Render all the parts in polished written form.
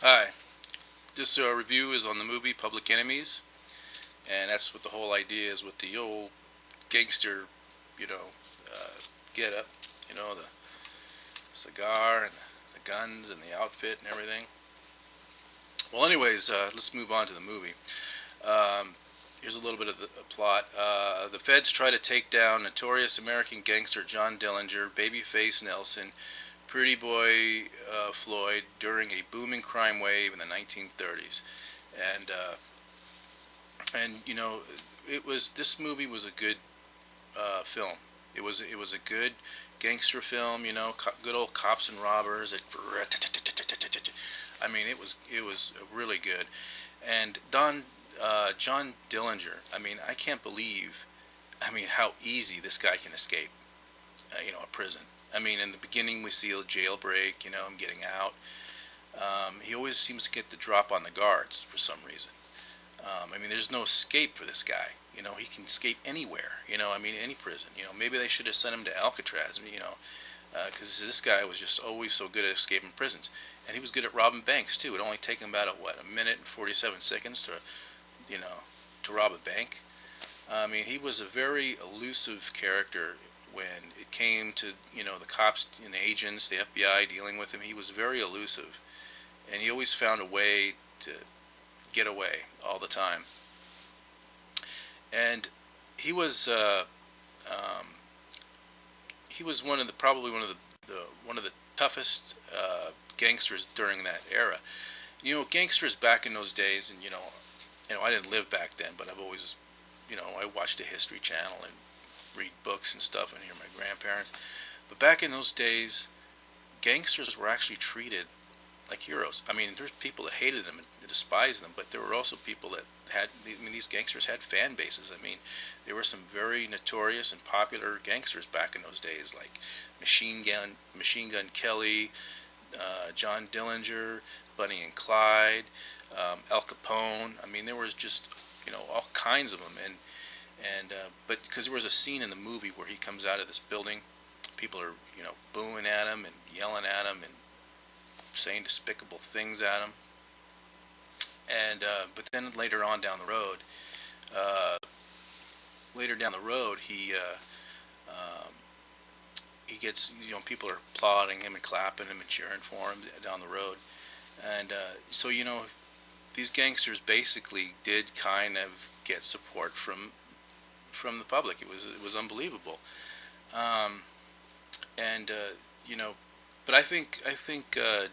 Hi, this review is on the movie Public Enemies, and that's what the whole idea is with the old gangster, you know, uh, get up, the cigar and the guns and the outfit and everything. Well, anyways, let's move on to the movie. Um, Here's a little bit of the plot. The feds try to take down notorious American gangster John Dillinger, Babyface Nelson, Pretty Boy Floyd during a booming crime wave in the 1930s. And it was this movie was a good film. It was a good gangster film. Good old cops and robbers. I mean, it was really good. And John Dillinger. I mean, I can't believe. I mean, how easy this guy can escape. A prison. I mean, in the beginning we see a jailbreak. Him getting out. He always seems to get the drop on the guards for some reason. I mean, there's no escape for this guy. He can escape anywhere. I mean, any prison. Maybe they should have sent him to Alcatraz. Because this guy was just always so good at escaping prisons, and he was good at robbing banks too. It only take him about a minute and 47 seconds you know, to rob a bank. I mean, he was a very elusive character when it came to the cops and the agents, the FBI dealing with him. He was very elusive, and he always found a way to get away all the time. And he was um, he was probably one of the toughest gangsters during that era. Gangsters back in those days, and I didn't live back then, but I've always, I watched the History Channel and read books and stuff, and hear my grandparents. But back in those days, gangsters were actually treated like heroes. I mean, there's people that hated them and despised them, but there were also people that had. I mean, these gangsters had fan bases. I mean, there were some very notorious and popular gangsters back in those days, like Machine Gun Kelly, John Dillinger, Bunny and Clyde, Al Capone. I mean, there was just all kinds of them, but because there was a scene in the movie where he comes out of this building, people are booing at him and yelling at him and saying despicable things at him. And but then uh, later down the road, um, he gets people are applauding him and clapping him and cheering for him down the road. And so these gangsters basically did kind of get support from the public. It was unbelievable. Um, and but I think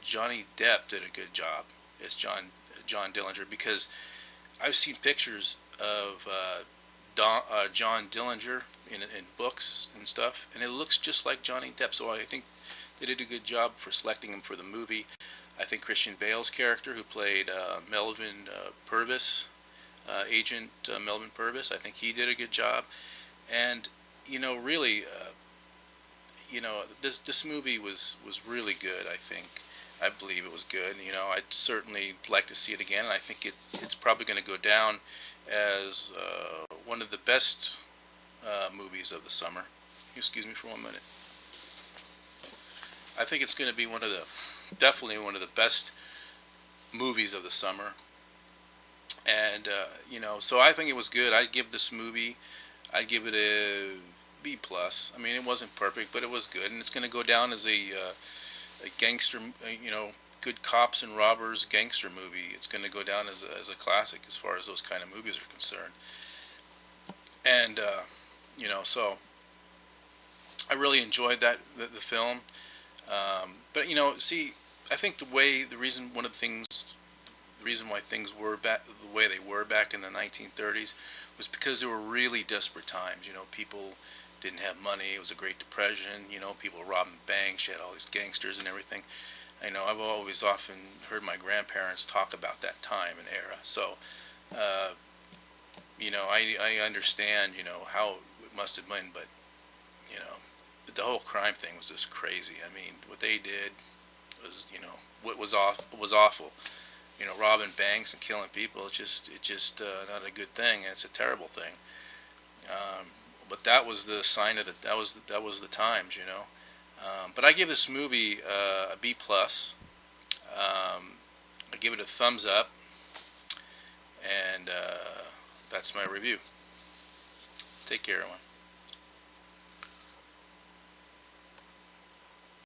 Johnny Depp did a good job as John Dillinger, because I've seen pictures of John Dillinger in books and stuff, and it looks just like Johnny Depp. So I think they did a good job for selecting him for the movie. I think Christian Bale's character, who played Melvin Purvis, Agent Melvin Purvis, I think he did a good job. And really, this movie was really good. I believe it was good. I'd certainly like to see it again, and I think it's probably going to go down as one of the best movies of the summer. Excuse me for 1 minute. I think it's going to be definitely one of the best movies of the summer. And so I think it was good. I'd give it a B plus. I mean, it wasn't perfect, but it was good, and it's going to go down as a gangster, good cops and robbers gangster movie. It's going to go down as a classic as far as those kind of movies are concerned. And so I really enjoyed the film. But see, I think the reason why things were back the way they were back in the 1930s was because there were really desperate times. People didn't have money. It was a Great Depression. People were robbing banks. You had all these gangsters and everything. I've always often heard my grandparents talk about that time and era. So, uh, I understand, how it must have been, you know, but the whole crime thing was just crazy. I mean, what they did was, what was awful. Robbing banks and killing people. It's just not a good thing. It's a terrible thing. But that was the sign of that was the times. But I give this movie a B plus. I give it a thumbs up, and that's my review. Take care, everyone.